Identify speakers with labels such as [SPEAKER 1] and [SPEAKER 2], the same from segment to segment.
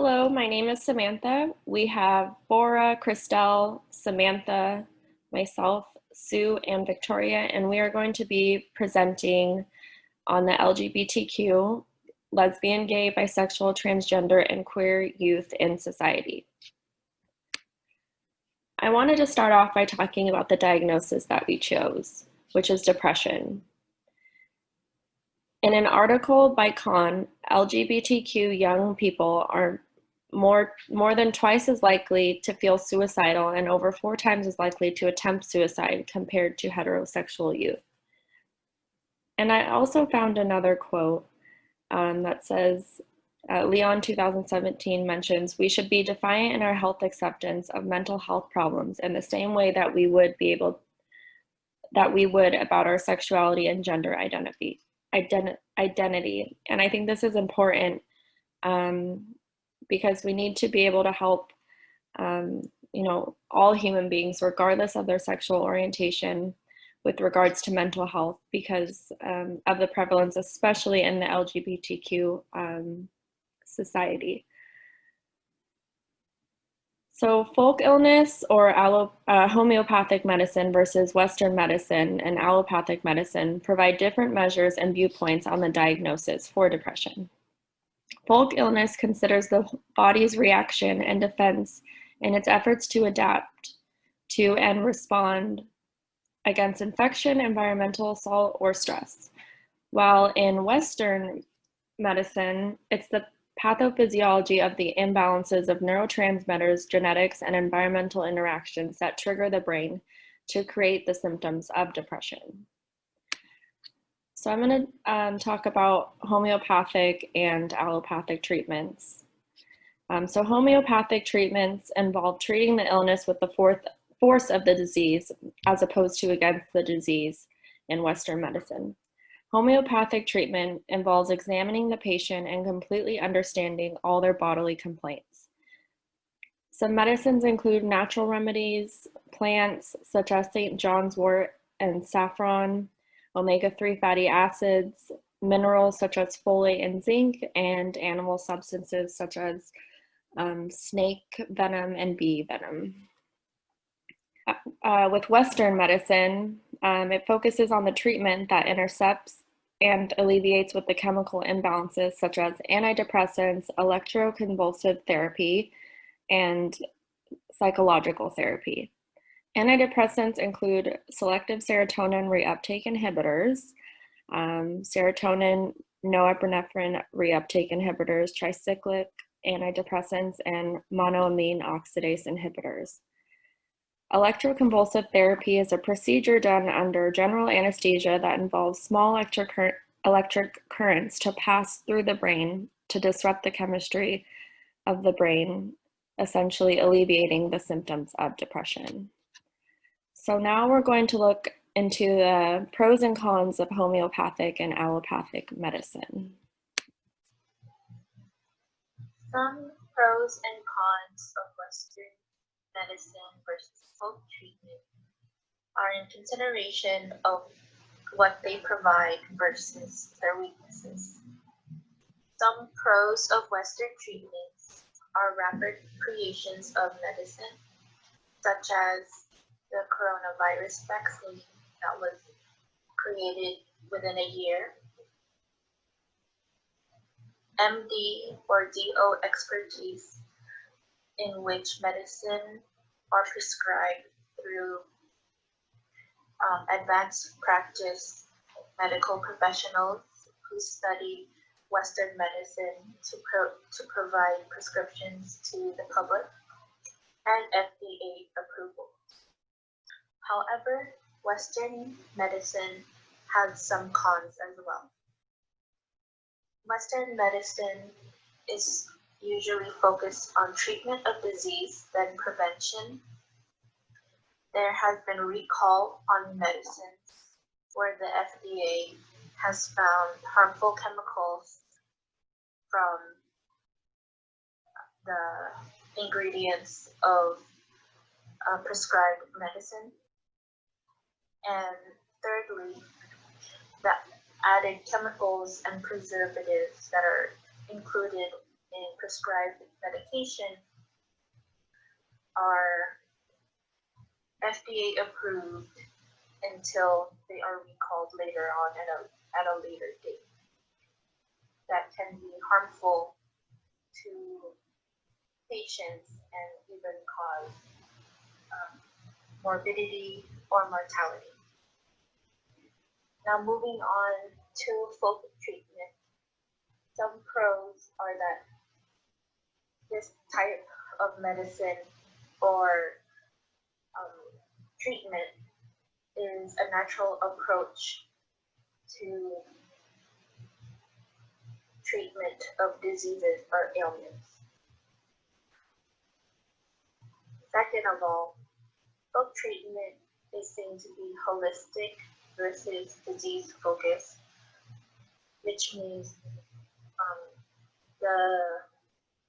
[SPEAKER 1] Hello, my name is Samantha. We have Bora, Christelle, Samantha, myself, Sue, and Victoria, and we are going to be presenting on the LGBTQ, lesbian, gay, bisexual, transgender, and queer youth in society. I wanted to start off by talking about the diagnosis that we chose, which is depression. In an article by Khan, LGBTQ young people are more than twice as likely to feel suicidal and over 4 times as likely to attempt suicide compared to heterosexual youth. And I also found another quote that says, Leon 2017 mentions, we should be defiant in our health acceptance of mental health problems in the same way that we would about our sexuality and gender identity. And I think this is important because we need to be able to help all human beings regardless of their sexual orientation with regards to mental health because of the prevalence, especially in the LGBTQ society. So folk illness or homeopathic medicine versus Western medicine and allopathic medicine provide different measures and viewpoints on the diagnosis for depression. Folk illness considers the body's reaction and defense in its efforts to adapt to and respond against infection, environmental assault, or stress. While in Western medicine, it's the pathophysiology of the imbalances of neurotransmitters, genetics, and environmental interactions that trigger the brain to create the symptoms of depression. So I'm going to talk about homeopathic and allopathic treatments. So homeopathic treatments involve treating the illness with the force of the disease as opposed to against the disease in Western medicine. Homeopathic treatment involves examining the patient and completely understanding all their bodily complaints. Some medicines include natural remedies, plants such as St. John's wort and saffron, omega-3 fatty acids, minerals such as folate and zinc, and animal substances such as snake venom and bee venom. With Western medicine, it focuses on the treatment that intercepts and alleviates with the chemical imbalances such as antidepressants, electroconvulsive therapy, and psychological therapy. Antidepressants include selective serotonin reuptake inhibitors, serotonin norepinephrine reuptake inhibitors, tricyclic antidepressants, and monoamine oxidase inhibitors. Electroconvulsive therapy is a procedure done under general anesthesia that involves small electric currents to pass through the brain to disrupt the chemistry of the brain, essentially alleviating the symptoms of depression. So now we're going to look into the pros and cons of homeopathic and allopathic medicine.
[SPEAKER 2] Some pros and cons of Western medicine versus folk treatment are in consideration of what they provide versus their weaknesses. Some pros of Western treatments are rapid creations of medicine, such as the coronavirus vaccine that was created within a year, MD or DO expertise, in which medicine are prescribed through advanced practice medical professionals who study Western medicine to provide prescriptions to the public, and FDA approval. However, Western medicine has some cons as well. Western medicine is usually focused on treatment of disease than prevention. There has been recall on medicines where the FDA has found harmful chemicals from the ingredients of prescribed medicine. And thirdly, the added chemicals and preservatives that are included in prescribed medication are FDA approved until they are recalled later on at a later date. That can be harmful to patients and even cause morbidity or mortality. Now moving on to folk treatment. Some pros are that this type of medicine or treatment is a natural approach to treatment of diseases or ailments. Second of all, folk treatment is seen to be holistic versus disease focused, which means the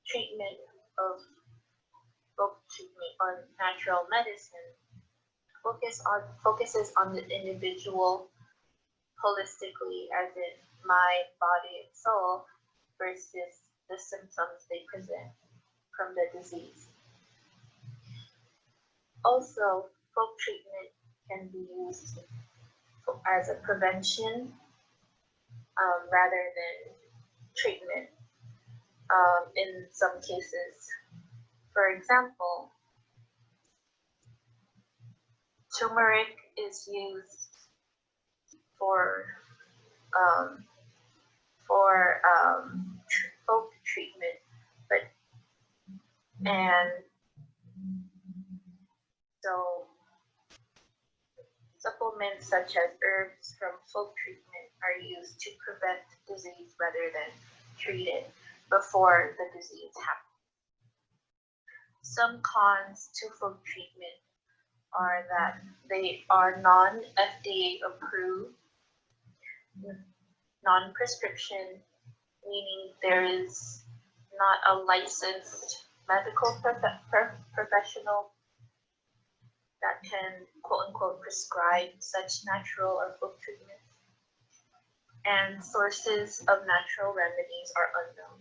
[SPEAKER 2] treatment of folk treatment or natural medicine focuses on the individual holistically, as in mind, body, and soul, versus the symptoms they present from the disease. Also, folk treatment can be used as a prevention rather than treatment in some cases. For example, turmeric is used for folk treatment, and so supplements such as herbs from folk treatment are used to prevent disease rather than treat it before the disease happens. Some cons to folk treatment are that they are non-FDA approved, non-prescription, meaning there is not a licensed medical professional that can quote-unquote prescribe such natural or folk treatments, and sources of natural remedies are unknown,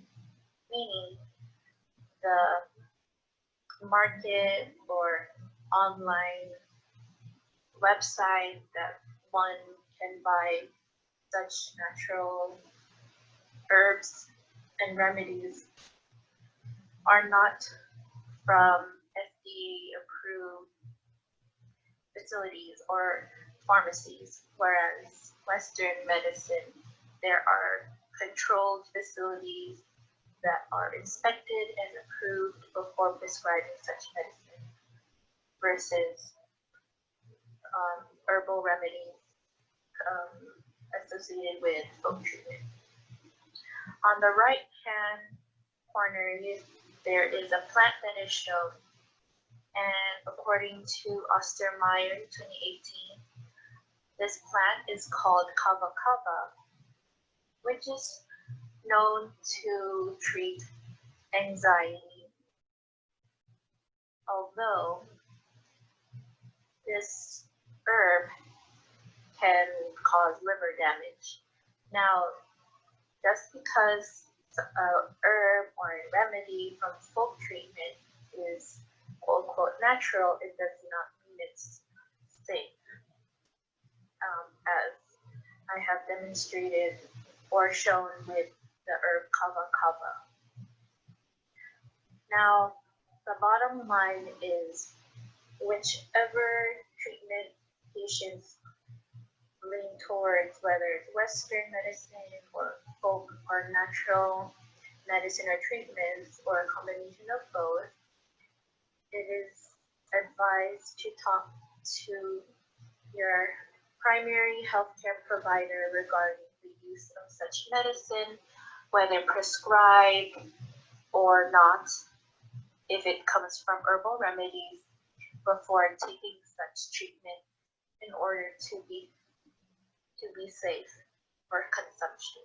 [SPEAKER 2] meaning the market or online website that one can buy such natural herbs and remedies are not from FDA approved facilities or pharmacies, whereas Western medicine, there are controlled facilities that are inspected and approved before prescribing such medicine versus herbal remedies associated with folk treatment. On the right hand corner, there is a plant that is shown, and according to Ostermeyer in 2018, this plant is called kava kava, which is known to treat anxiety, although this herb can cause liver damage. Now, just because a herb or a remedy from folk treatment is quote unquote natural, it does not mean it's safe, as I have demonstrated or shown with the herb kava kava. Now, the bottom line is whichever treatment patients lean towards, whether it's Western medicine or folk or natural medicine or treatments or a combination of both, it is advised to talk to your primary healthcare provider regarding the use of such medicine, whether prescribed or not, if it comes from herbal remedies, before taking such treatment in order to be safe for consumption.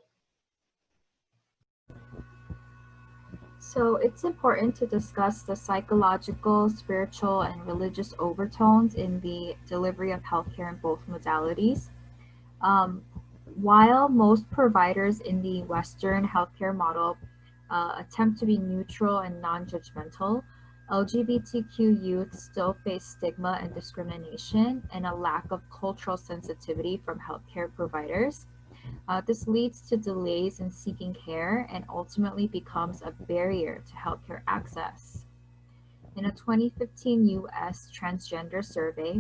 [SPEAKER 3] So it's important to discuss the psychological, spiritual, and religious overtones in the delivery of healthcare in both modalities. While most providers in the Western healthcare model attempt to be neutral and non-judgmental, LGBTQ youth still face stigma and discrimination and a lack of cultural sensitivity from healthcare providers. This leads to delays in seeking care and ultimately becomes a barrier to healthcare access. In a 2015 US transgender survey,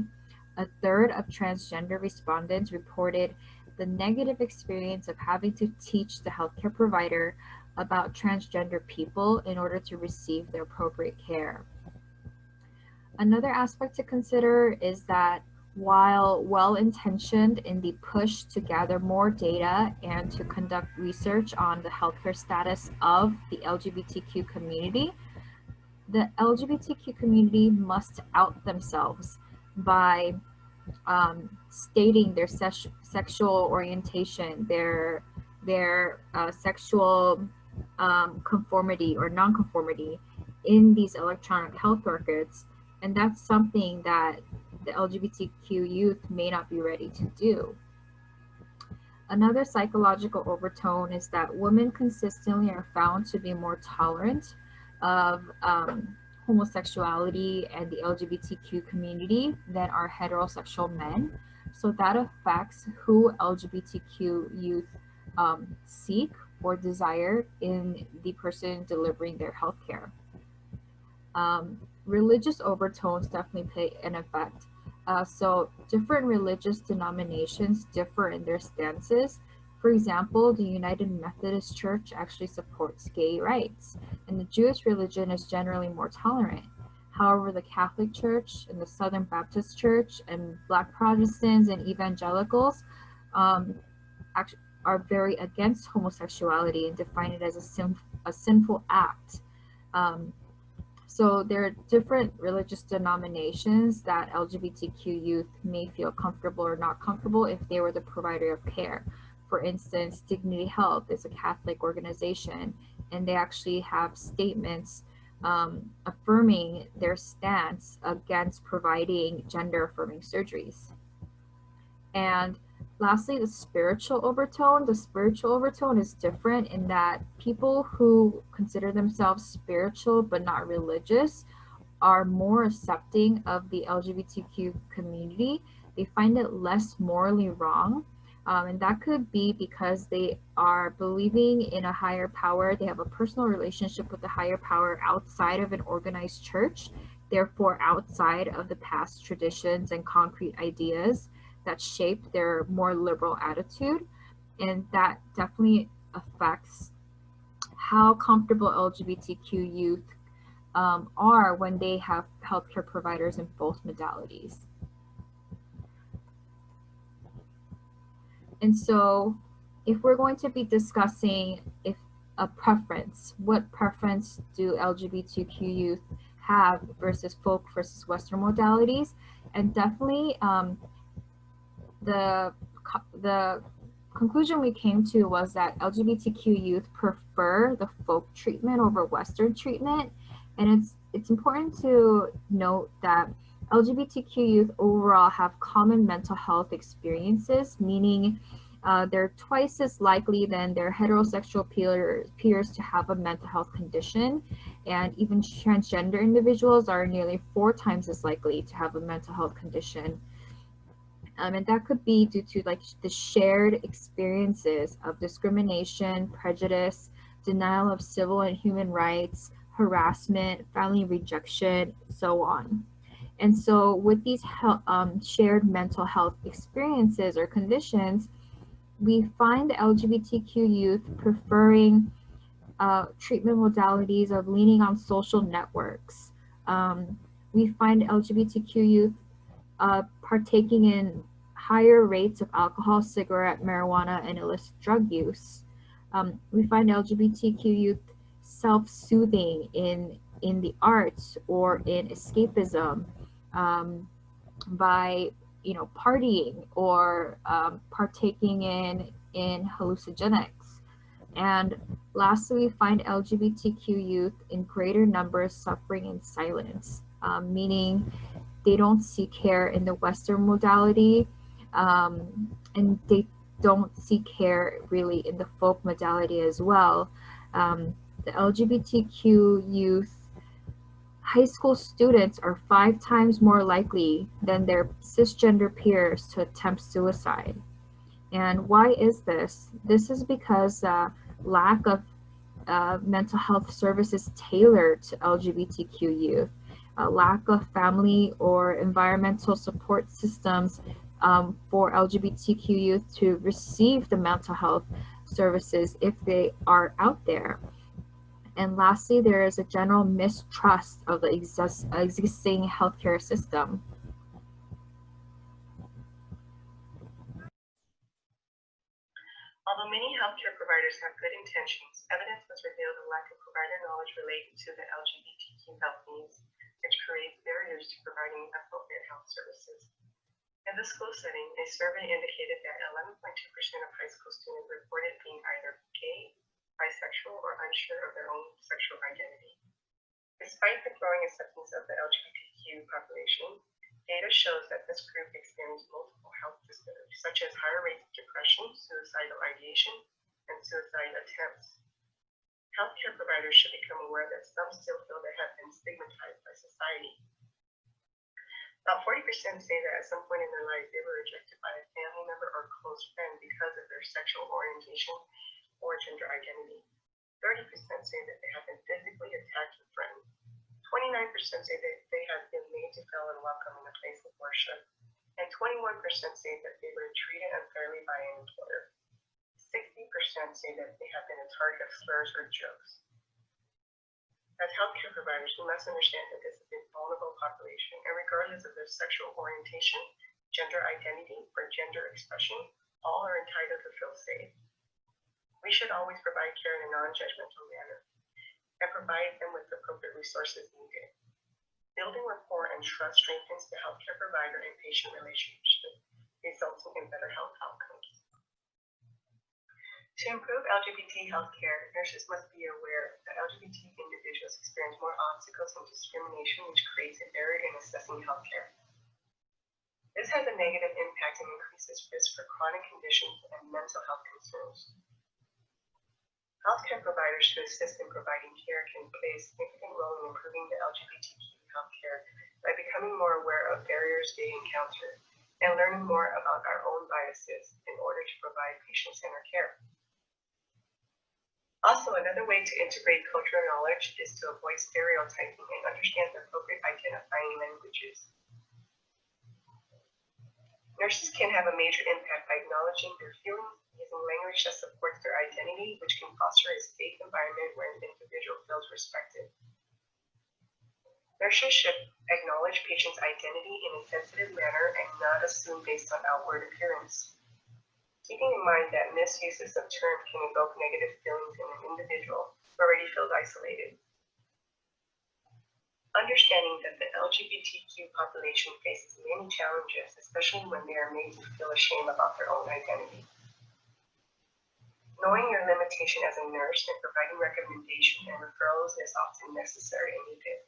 [SPEAKER 3] a third of transgender respondents reported the negative experience of having to teach the healthcare provider about transgender people in order to receive the appropriate care. Another aspect to consider is that while well-intentioned in the push to gather more data and to conduct research on the healthcare status of the LGBTQ community, the LGBTQ community must out themselves by stating their sexual orientation, their sexual conformity or nonconformity in these electronic health records, and that's something that the LGBTQ youth may not be ready to do. Another psychological overtone is that women consistently are found to be more tolerant of homosexuality and the LGBTQ community than are heterosexual men. So that affects who LGBTQ youth seek or desire in the person delivering their healthcare. Religious overtones definitely play an effect. So different religious denominations differ in their stances. For example, the United Methodist Church actually supports gay rights, and the Jewish religion is generally more tolerant. However, the Catholic Church and the Southern Baptist Church and Black Protestants and evangelicals actually are very against homosexuality and define it as a sinful act. So there are different religious denominations that LGBTQ youth may feel comfortable or not comfortable if they were the provider of care. For instance, Dignity Health is a Catholic organization, and they actually have statements affirming their stance against providing gender-affirming surgeries. And lastly, the spiritual overtone. The spiritual overtone is different in that people who consider themselves spiritual but not religious are more accepting of the LGBTQ community. They find it less morally wrong. And that could be because they are believing in a higher power. They have a personal relationship with a higher power outside of an organized church, therefore outside of the past traditions and concrete ideas that shape their more liberal attitude. And that definitely affects how comfortable LGBTQ youth are when they have healthcare providers in both modalities. And so if we're going to be discussing if a preference, what preference do LGBTQ youth have versus folk versus Western modalities, and definitely the conclusion we came to was that LGBTQ youth prefer the folk treatment over Western treatment. And it's important to note that LGBTQ youth overall have common mental health experiences, meaning they're twice as likely than their heterosexual peers to have a mental health condition. And even transgender individuals are nearly 4 times as likely to have a mental health condition. And that could be due to like the shared experiences of discrimination, prejudice, denial of civil and human rights, harassment, family rejection, so on. And so with these shared mental health experiences or conditions, we find the LGBTQ youth preferring treatment modalities of leaning on social networks. We find LGBTQ youth partaking in higher rates of alcohol, cigarette, marijuana, and illicit drug use. We find LGBTQ youth self-soothing in the arts or in escapism by partying or partaking in hallucinogenics. And lastly, we find LGBTQ youth in greater numbers suffering in silence, meaning they don't seek care in the Western modality, and they don't seek care really in the folk modality as well. the LGBTQ youth, high school students are 5 times more likely than their cisgender peers to attempt suicide. And why is this? This is because lack of mental health services tailored to LGBTQ youth, a lack of family or environmental support systems for LGBTQ youth to receive the mental health services if they are out there. And lastly, there is a general mistrust of the existing healthcare system.
[SPEAKER 4] Although many healthcare providers have good intentions, evidence has revealed a lack of provider knowledge related to the LGBTQ health needs, which creates barriers to providing appropriate health services. In the school setting, a survey indicated that 11.2% of high school students reported being either gay, bisexual, or unsure of their own sexual identity. Despite the growing acceptance of the LGBTQ population, data shows that this group experienced multiple health disorders, such as higher rates of depression, suicidal ideation, and suicide attempts. Healthcare providers should become aware that some still feel they have been stigmatized by society. About 40% say that at some point in their life they were rejected by a family member or close friend because of their sexual orientation or gender identity. 30% say that they have been physically attacked or threatened. 29% say that they have been made to feel unwelcome in a place of worship, and 21% say that they were treated unfairly by an employer. 60% say that they have been a target of slurs or jokes. As healthcare providers, we must understand that this is a vulnerable population, and regardless of their sexual orientation, gender identity, or gender expression, all are entitled to feel safe. We should always provide care in a non-judgmental manner and provide them with the appropriate resources needed. Building rapport and trust strengthens the healthcare provider and patient relationship, resulting in better health outcomes. To improve LGBT healthcare, nurses must be aware that LGBT individuals experience more obstacles and discrimination, which creates a barrier in assessing healthcare. This has a negative impact and increases risk for chronic conditions and mental health concerns. Healthcare providers who assist in providing care can play a significant role in improving the LGBTQ healthcare by becoming more aware of barriers they encounter and learning more about our own biases in order to provide patient-centered care. Also, another way to integrate cultural knowledge is to avoid stereotyping and understand the appropriate identifying languages. Nurses can have a major impact by acknowledging their feelings, using language that supports their identity, which can foster a safe environment where an individual feels respected. Nurses should acknowledge patients' identity in a sensitive manner and not assume based on outward appearance. Keeping in mind that misuses of terms can evoke negative feelings in an individual who already feels isolated. Understanding that the LGBTQ population faces many challenges, especially when they are made to feel ashamed about their own identity. Knowing your limitation as a nurse and providing recommendation and referrals is often necessary and needed.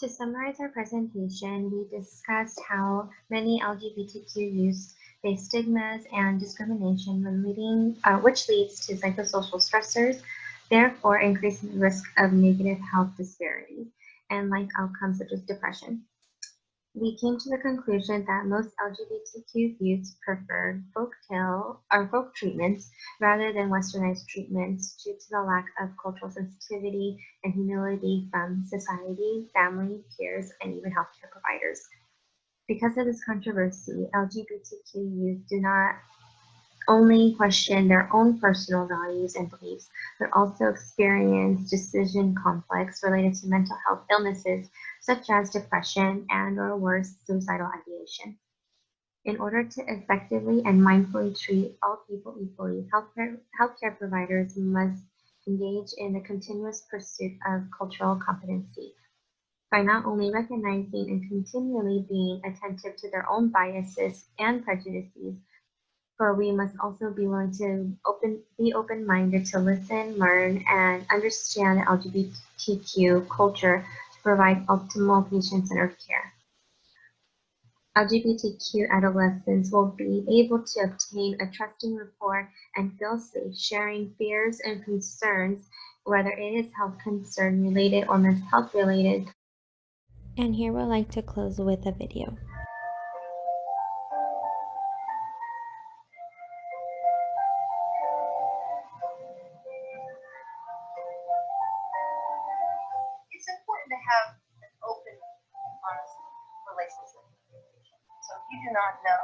[SPEAKER 2] To summarize our presentation, we discussed how many LGBTQ youths face stigmas and discrimination which leads to psychosocial stressors, therefore increasing the risk of negative health disparities and life outcomes such as depression. We came to the conclusion that most LGBTQ youths prefer folk treatments rather than westernized treatments due to the lack of cultural sensitivity and humility from society, family, peers, and even healthcare providers. Because of this controversy, LGBTQ youth do not only question their own personal values and beliefs, but also experience decision conflicts related to mental health illnesses such as depression and/or worse, suicidal ideation. In order to effectively and mindfully treat all people equally, healthcare providers must engage in the continuous pursuit of cultural competency by not only recognizing and continually being attentive to their own biases and prejudices, but we must also be willing to be open-minded to listen, learn, and understand LGBTQ culture to provide optimal patient-centered care.
[SPEAKER 5] LGBTQ adolescents will be able to obtain a trusting rapport and feel safe sharing fears and concerns, whether it is health concern related or mental health related.
[SPEAKER 6] And here we'd like to close with a video.
[SPEAKER 7] It's important to have an open, honest relationship with your patient. So if you do not know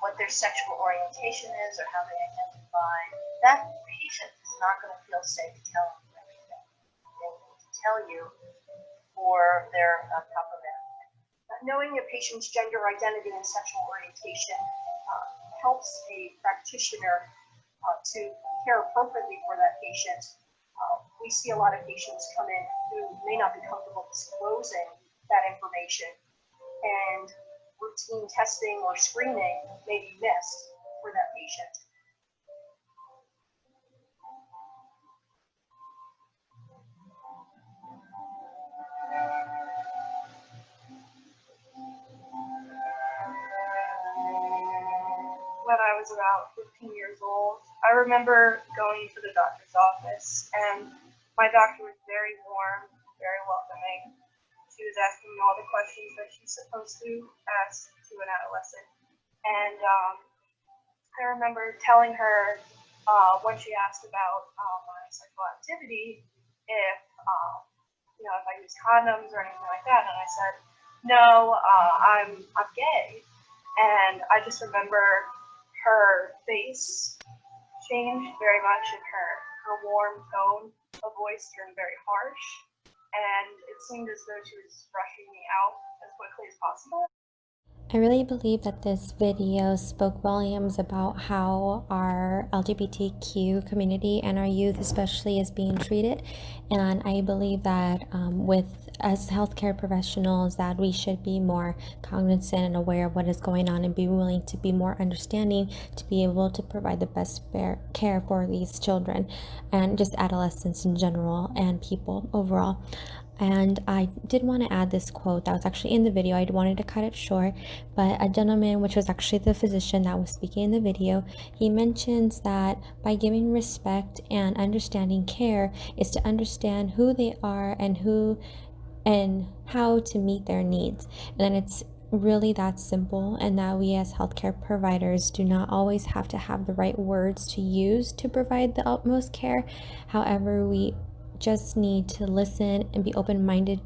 [SPEAKER 7] what their sexual orientation is or how they identify, that patient is not going to feel safe telling you everything. They need to tell you for their proper benefit. Knowing your patient's gender identity and sexual orientation helps a practitioner to care appropriately for that patient. We see a lot of patients come in who may not be comfortable disclosing that information, and routine testing or screening may be missed for that patient. When I was about 15 years old, I remember going to the doctor's office, and my doctor was very warm, very welcoming. She was asking me all the questions that she's supposed to ask to an adolescent. And I remember telling her when she asked about my sexual activity, if if I use condoms or anything like that, and I said, no, I'm gay. And I just remember her face changed very much, and her warm tone of voice turned very harsh, and it seemed as though she was rushing me out as quickly as possible.
[SPEAKER 6] I really believe that this video spoke volumes about how our LGBTQ community and our youth especially is being treated. And I believe that as healthcare professionals, that we should be more cognizant and aware of what is going on and be willing to be more understanding to be able to provide the best care for these children and just adolescents in general and people overall. And I did want to add this quote that was actually in the video. I wanted to cut it short, but a gentleman, which was actually the physician that was speaking in the video, he mentions that by giving respect and understanding care is to understand who they are and how to meet their needs. And then it's really that simple, and that we as healthcare providers do not always have to have the right words to use to provide the utmost care. However, we just need to listen and be open-minded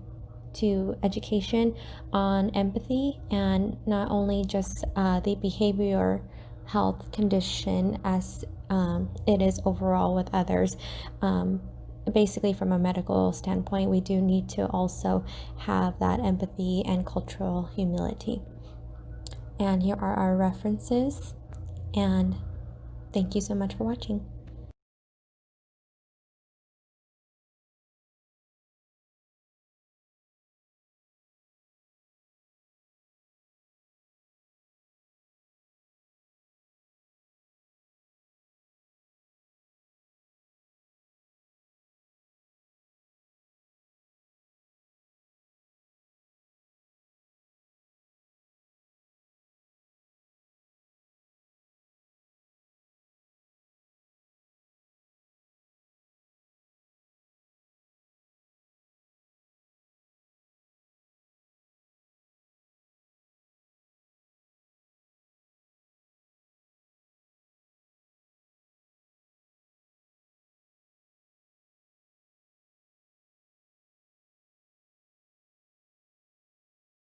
[SPEAKER 6] to education on empathy, and not only just the behavior health condition as it is overall with others. Basically, from a medical standpoint, we do need to also have that empathy and cultural humility. And here are our references, and thank you so much for watching.